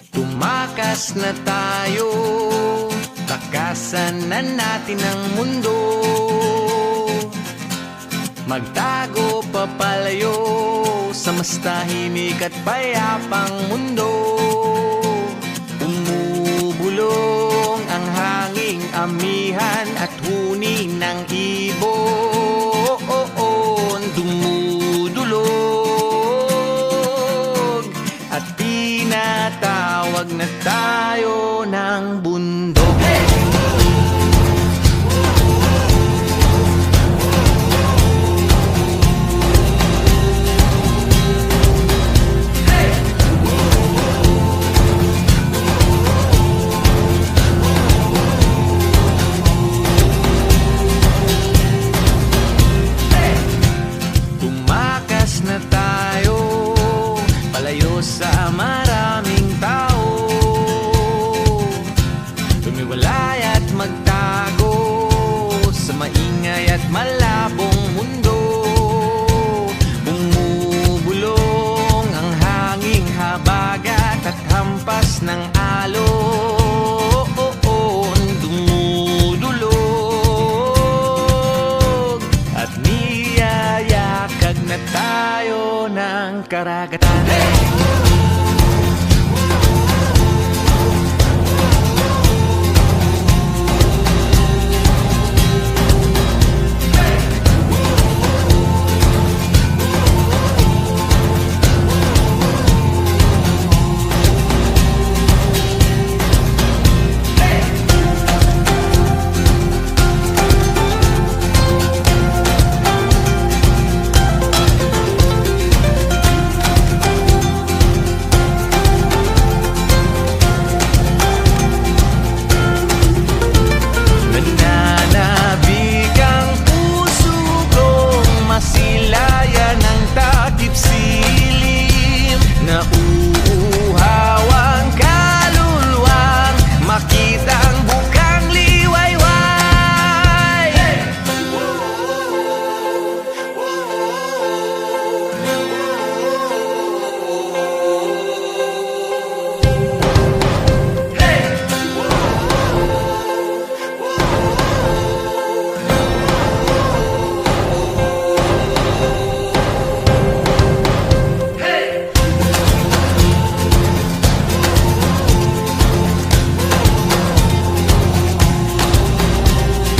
Tumakas na tayo, takasan na natin ang mundo. Magtago papalayo sa mas tahimik at payapang mundo. Umubulong ang hanging amihan at huni ng ibon. Dumudulog at tinatawag na tayo ng bundok. Tumakas na tayo, palayo sa maraming tao. Tumiwalay at magtago sa maingay at malabong mundo. Bumubulong ang hanging habagat at hampas ng alon. Dumudulog at niyayakag na tayo ng karagatan.